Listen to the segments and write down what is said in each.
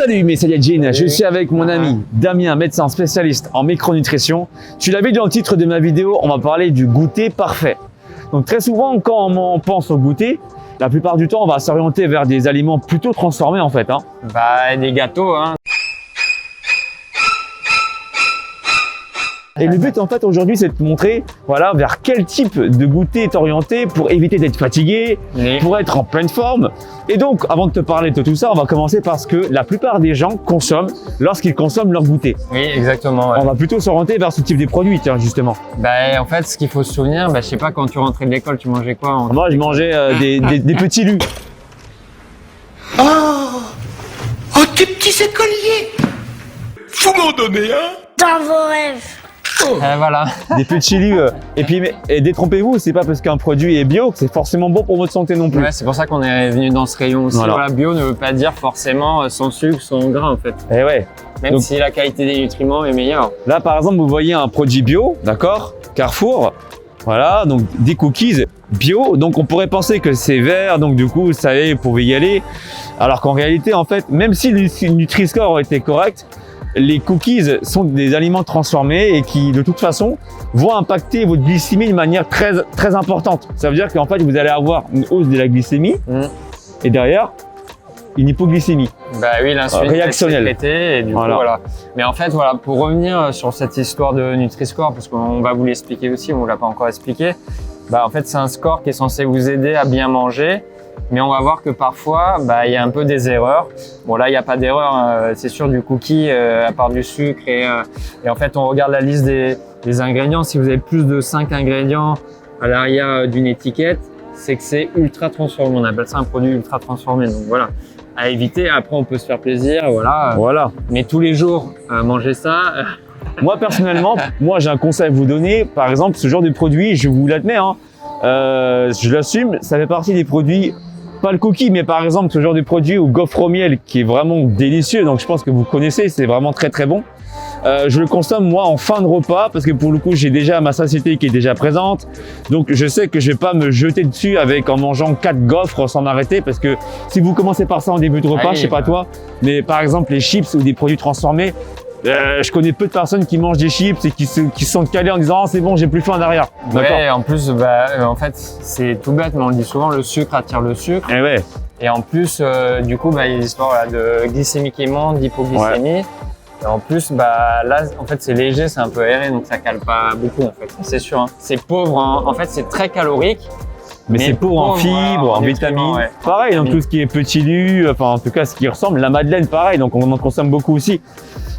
Salut mes Saiyajin, je suis avec mon ami Damien, médecin spécialiste en micronutrition. Tu l'as vu dans le titre de ma vidéo, on va parler du goûter parfait. Donc très souvent quand on pense au goûter, la plupart du temps on va s'orienter vers des aliments plutôt transformés en fait. Bah des gâteaux Et le but en fait aujourd'hui c'est de te montrer vers quel type de goûter t'orienter pour éviter d'être fatigué, pour être en pleine forme. Et donc avant de te parler de tout ça, on va commencer par ce que la plupart des gens consomment lorsqu'ils consomment leur goûter. Oui, exactement. Ouais. On va plutôt s'orienter vers ce type de produits, tiens, justement. Bah en fait ce qu'il faut se souvenir, je sais pas, quand tu rentrais de l'école, tu mangeais quoi Moi je mangeais des petits lus. Oh, tes petits écoliers! Faut m'en donner un! Dans vos rêves. Voilà. Des petits lus. Et détrompez-vous, c'est pas parce qu'un produit est bio que c'est forcément bon pour votre santé non plus. Ouais, c'est pour ça qu'on est venu dans ce rayon aussi. Voilà, bio ne veut pas dire forcément sans sucre, sans gras en fait. Et ouais. Même donc, si la qualité des nutriments est meilleure. Là par exemple, vous voyez un produit bio, d'accord, Carrefour. Voilà, donc des cookies bio. Donc on pourrait penser que c'est vert, donc du coup, ça y est, vous pouvez y aller. Alors qu'en réalité, en fait, même si le Nutri-Score était correct, les cookies sont des aliments transformés et qui, de toute façon, vont impacter votre glycémie de manière très importante. Ça veut dire qu'en fait, vous allez avoir une hausse de la glycémie et derrière, une hypoglycémie. Bah oui, l'insuline réactionnelle. Et du coup, voilà. Mais en fait, voilà, pour revenir sur cette histoire de Nutri-Score, parce qu'on va vous l'expliquer aussi, on ne vous l'a pas encore expliqué. En fait, c'est un score qui est censé vous aider à bien manger. Mais on va voir que parfois, il y a un peu des erreurs. Bon, là, il n'y a pas d'erreur, c'est sûr, du cookie, à part du sucre. Et en fait, on regarde la liste des ingrédients. Si vous avez plus de 5 ingrédients à l'arrière d'une étiquette, c'est que c'est ultra transformé. On appelle ça un produit ultra transformé. Donc voilà, à éviter. Après, on peut se faire plaisir, voilà. Mais tous les jours, manger ça… Moi, personnellement, j'ai un conseil à vous donner. Par exemple, ce genre de produit, je vous l'admets, je l'assume, ça fait partie des produits, pas le cookie, mais par exemple ce genre de produit au gaufre au miel qui est vraiment délicieux, donc je pense que vous connaissez, c'est vraiment très bon. Je le consomme moi en fin de repas parce que pour le coup j'ai déjà ma satiété qui est déjà présente, donc je sais que je vais pas me jeter dessus en mangeant 4 gaufres sans m'arrêter, parce que si vous commencez par ça en début de repas, je sais pas toi, mais par exemple les chips ou des produits transformés, je connais peu de personnes qui mangent des chips et qui se sentent calées en disant « Ah, c'est bon, j'ai plus faim derrière ». Ouais, en plus, en fait, c'est tout bête, mais on le dit souvent, le sucre attire le sucre. Et ouais. Et en plus, du coup, il y a des histoires de glycémie qui monte, d'hypoglycémie. Ouais. Et en plus, là, en fait, c'est léger, c'est un peu aéré, donc ça cale pas beaucoup, en fait. C'est sûr, C'est pauvre, en fait, c'est très calorique. Mais c'est pauvre en fibres, en vitamines. Ouais. Pareil, donc tout ce qui est petit lu, en tout cas, ce qui ressemble, la madeleine, pareil, donc on en consomme beaucoup aussi.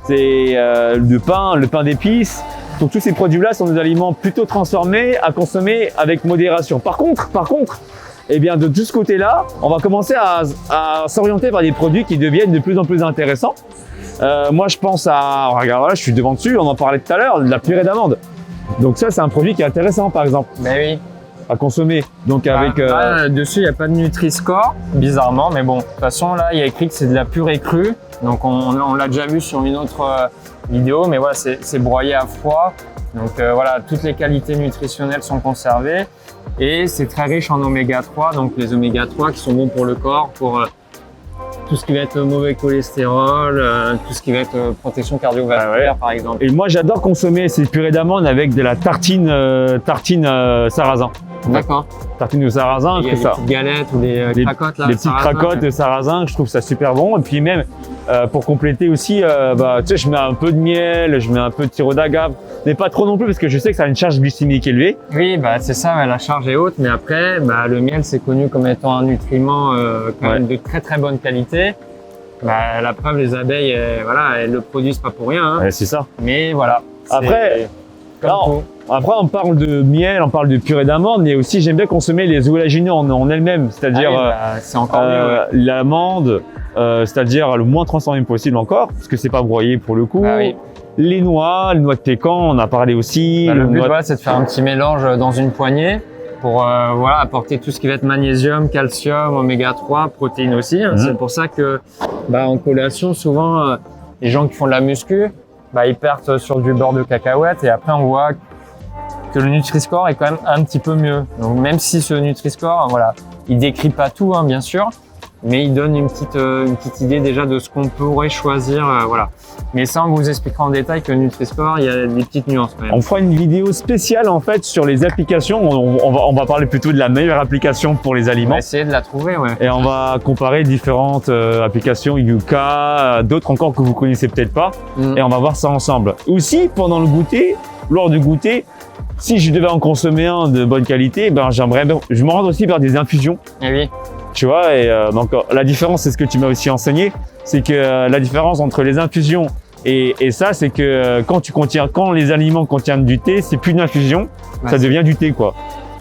C'est le pain d'épices. Donc tous ces produits-là sont des aliments plutôt transformés à consommer avec modération. Par contre, eh bien de ce côté-là, on va commencer à s'orienter vers des produits qui deviennent de plus en plus intéressants. Moi, je pense regarde, là, je suis devant dessus, on en parlait tout à l'heure, de la purée d'amande. Donc ça, c'est un produit qui est intéressant, par exemple. Oui. À consommer. Donc avec dessus, il n'y a pas de Nutri-Score, bizarrement, mais bon, de toute façon, là, il y a écrit que c'est de la purée crue. Donc on l'a déjà vu sur une autre vidéo, mais voilà, c'est broyé à froid. Donc voilà, toutes les qualités nutritionnelles sont conservées et c'est très riche en oméga 3. Donc les oméga 3 qui sont bons pour le corps, pour tout ce qui va être mauvais cholestérol, tout ce qui va être protection cardiovasculaire par exemple. Et moi j'adore consommer ces purées d'amandes avec de la tartine sarrasin. D'accord. Tartine de sarrasin, je fais ça. Les petites galettes ou les cracottes là. Les petites cracottes de sarrasin, je trouve ça super bon. Et puis même pour compléter aussi, tu sais, je mets un peu de miel, je mets un peu de sirop d'agave, mais pas trop non plus parce que je sais que ça a une charge glycémique élevée. Oui, c'est ça, la charge est haute, mais après, le miel c'est connu comme étant un nutriment quand même de très bonne qualité. La preuve, les abeilles, elles le produisent pas pour rien. Ouais, c'est ça. Mais voilà. Après, on parle de miel, on parle de purée d'amande, mais aussi j'aime bien consommer les oléagineux en elles-mêmes, c'est-à-dire c'est encore mieux, l'amande, c'est-à-dire le moins transformé possible encore, parce que c'est pas broyé pour le coup. Les noix de pécan, on a parlé aussi. Le but, c'est de faire un petit mélange dans une poignée pour apporter tout ce qui va être magnésium, calcium, oméga 3, protéines aussi. C'est pour ça que en collation, souvent, les gens qui font de la muscu, ils partent sur du beurre de cacahuète et après on voit que le Nutri-Score est quand même un petit peu mieux. Donc même si ce Nutri-Score, il décrit pas tout, bien sûr, mais il donne une petite idée déjà de ce qu'on pourrait choisir, voilà. Mais ça, on vous expliquera en détail que Nutri-Score, il y a des petites nuances quand même. On fera une vidéo spéciale en fait sur les applications. On va parler plutôt de la meilleure application pour les On aliments. va essayer de la trouver, ouais. Et on va comparer différentes applications, Yuka, d'autres encore que vous connaissez peut-être pas. Et on va voir ça ensemble. Aussi, pendant le goûter, lors du goûter, si je devais en consommer un de bonne qualité, ben je me rends aussi vers des infusions. Eh oui. Tu vois, et donc la différence, c'est ce que tu m'as aussi enseigné, c'est que la différence entre les infusions et ça, c'est que quand les aliments contiennent du thé, c'est plus une infusion, ça devient du thé, quoi.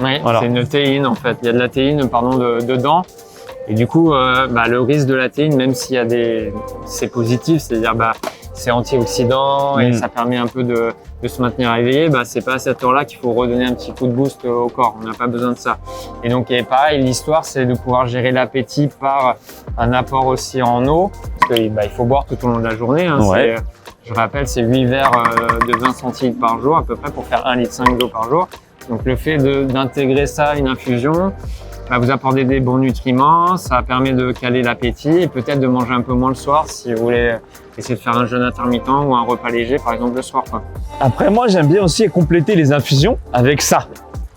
Oui, Voilà. c'est une théine en fait. Il y a de la théine, dedans. Et du coup, le risque de la théine, même s'il y a c'est positif, c'est-à-dire c'est antioxydant et ça permet un peu de se maintenir éveillé, c'est pas à cette heure-là qu'il faut redonner un petit coup de boost au corps. On n'a pas besoin de ça. Et donc, et pareil, l'histoire, c'est de pouvoir gérer l'appétit par un apport aussi en eau, parce que il faut boire tout au long de la journée. Hein. Ouais. Je rappelle, c'est 8 verres de 20 centilitres par jour, à peu près, pour faire 1,5 litre d'eau par jour. Donc, le fait d'intégrer ça à une infusion, vous apportez des bons nutriments, ça permet de caler l'appétit et peut-être de manger un peu moins le soir si vous voulez essayer de faire un jeûne intermittent ou un repas léger, par exemple, le soir, quoi. Après, moi, j'aime bien aussi compléter les infusions avec ça.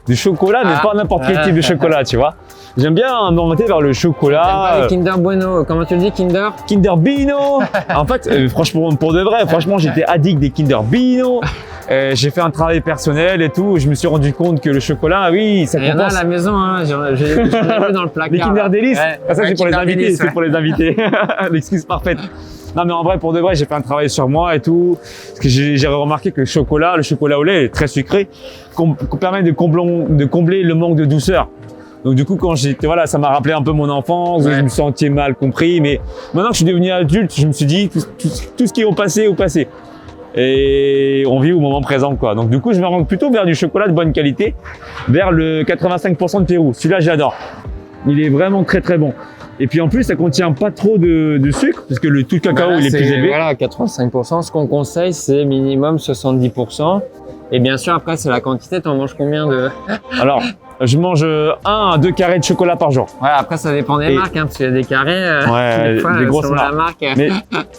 Du chocolat, mais pas n'importe quel type de chocolat, tu vois. J'aime bien m'orienter vers le chocolat. T'aimes pas les Kinder Bueno, comment tu le dis, Kinder? Kinder Bueno. En fait, franchement, pour de vrai, franchement, j'étais addict des Kinder Bueno. J'ai fait un travail personnel et tout. Je me suis rendu compte que le chocolat, oui, ça Il y en a à compense. la maison, hein. J'en ai vu dans le placard. Les Kinder Délices. Ouais. Ah, ça, Ouais, c'est pour les Kinder invités. Délices, C'est ouais. pour les invités. L'excuse parfaite. Non, mais en vrai, pour de vrai, j'ai fait un travail sur moi et tout. Parce que j'ai remarqué que le chocolat au lait est très sucré, permet de combler le manque de douceur. Donc du coup, quand ça m'a rappelé un peu mon enfance, où je me sentais mal compris. Mais maintenant que je suis devenu adulte, je me suis dit, tout ce qui est au passé. Et on vit au moment présent, quoi. Donc du coup, je me rends plutôt vers du chocolat de bonne qualité, vers le 85% de Pérou. Celui-là, j'adore. Il est vraiment très très bon. Et puis en plus, ça contient pas trop de sucre, parce que le tout cacao, il est plus élevé. Voilà, 85%. Ce qu'on conseille, c'est minimum 70%. Et bien sûr, après, c'est la quantité. T'en manges combien de... Alors, je mange 1 à 2 carrés de chocolat par jour. Ouais, après, ça dépend des marques, hein, parce qu'il y a des carrés, des fois, des grosses selon la marques. marque. Mais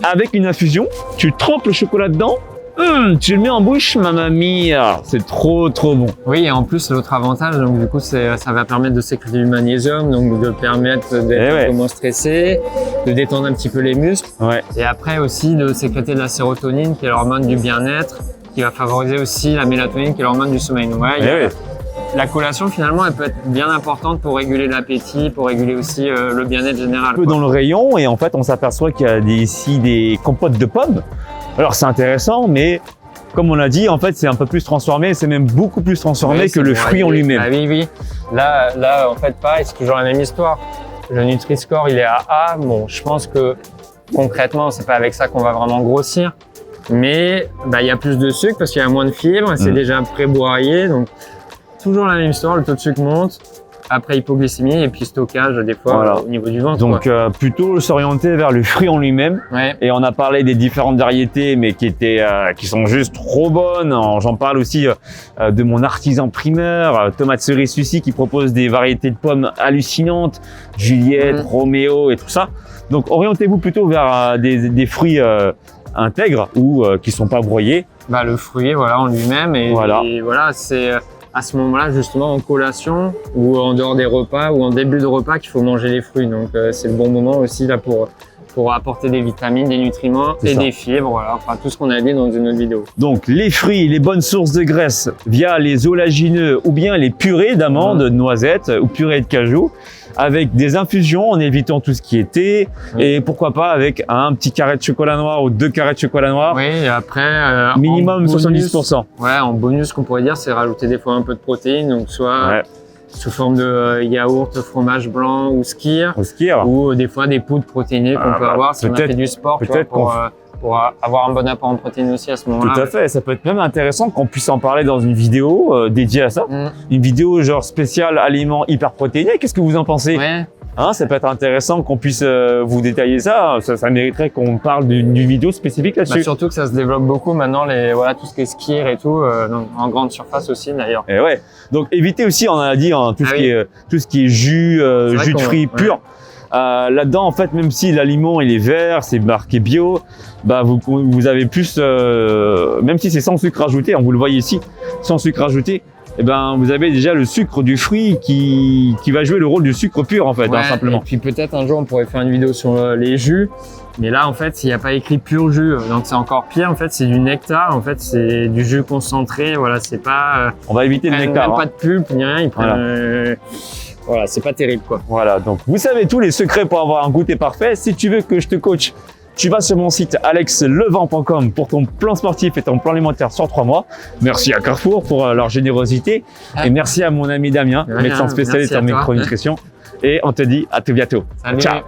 avec une infusion, tu trempes le chocolat dedans, tu le mets en bouche, mamma mia, c'est trop bon. Oui, et en plus, l'autre avantage, donc du coup, ça va permettre de sécréter du magnésium, donc de permettre d'être un peu moins stressé, de détendre un petit peu les muscles. Ouais. Et après aussi de sécréter de la sérotonine, qui est l'hormone du bien-être, qui va favoriser aussi la mélatonine, qui est l'hormone du sommeil. Donc, la collation, finalement, elle peut être bien importante pour réguler l'appétit, pour réguler aussi le bien-être général. Un peu dans le rayon, et en fait, on s'aperçoit qu'il y a ici des compotes de pommes. Alors, c'est intéressant, mais comme on l'a dit, en fait, c'est un peu plus transformé, c'est même beaucoup plus transformé que le fruit en lui-même. Ah oui. Là, en fait, pareil, c'est toujours la même histoire. Le Nutri-Score, il est à A. Bon, je pense que concrètement, c'est pas avec ça qu'on va vraiment grossir. Mais il y a plus de sucre parce qu'il y a moins de fibres, c'est déjà pré-broyé, donc toujours la même histoire, le taux de sucre monte, après hypoglycémie et puis stockage des fois au niveau du ventre. Donc plutôt s'orienter vers le fruit en lui-même. Ouais. Et on a parlé des différentes variétés, mais qui sont juste trop bonnes. J'en parle aussi de mon artisan primeur, Tomate Cerise Sucy, qui propose des variétés de pommes hallucinantes, Juliette, Roméo et tout ça. Donc orientez-vous plutôt vers des fruits intègres ou qui sont pas broyés. Le fruit, en lui-même et c'est à ce moment-là justement en collation ou en dehors des repas ou en début de repas qu'il faut manger les fruits. Donc c'est le bon moment aussi là pour apporter des vitamines, des nutriments et des fibres, tout ce qu'on a dit dans une autre vidéo. Donc les fruits, les bonnes sources de graisse via les oléagineux ou bien les purées d'amandes, de noisettes ou purées de cajou, avec des infusions en évitant tout ce qui est thé et pourquoi pas avec un petit carré de chocolat noir ou 2 carrés de chocolat noir. Oui, et après minimum bonus, 70%. Ouais, en bonus, ce qu'on pourrait dire, c'est rajouter des fois un peu de protéines, donc soit sous forme de yaourt, fromage blanc ou skyr, ou des fois des poudres protéinées qu'on peut avoir si on a fait du sport, pour avoir un bon apport en protéines aussi à ce moment-là. Tout à fait, ça peut être même intéressant qu'on puisse en parler dans une vidéo dédiée à ça. Une vidéo genre spéciale aliments hyper protéinés, qu'est-ce que vous en pensez? Ça peut être intéressant qu'on puisse vous détailler ça. Ça mériterait qu'on parle d'une vidéo spécifique là-dessus. Surtout que ça se développe beaucoup maintenant, tout ce qui est skyr et tout, en grande surface aussi d'ailleurs. Et donc évitez aussi, on a dit, tout ce qui est jus de fruits purs. Là-dedans, en fait, même si l'aliment il est vert, c'est marqué bio, bah vous avez plus, même si c'est sans sucre ajouté, hein, vous le voyez ici, sans sucre ajouté, eh ben vous avez déjà le sucre du fruit qui va jouer le rôle du sucre pur en fait, Ouais, hein, simplement. Et puis peut-être un jour on pourrait faire une vidéo sur les jus. Mais là, en fait, il n'y a pas écrit pur jus, donc c'est encore pire. En fait, c'est du nectar. En fait, c'est du jus concentré. Voilà, c'est pas. On va éviter le Même nectar. pas Hein. de pulpe ni rien. Ils prennent. Voilà, c'est pas terrible, quoi. Voilà, donc vous savez tous les secrets pour avoir un goûter parfait. Si tu veux que je te coach, tu vas sur mon site alexlevent.com pour ton plan sportif et ton plan alimentaire sur 3 mois. Merci à Carrefour pour leur générosité et merci à mon ami Damien, Rien, médecin spécialiste en merci à toi. micronutrition. Et on te dit à tout bientôt. Salut. Ciao.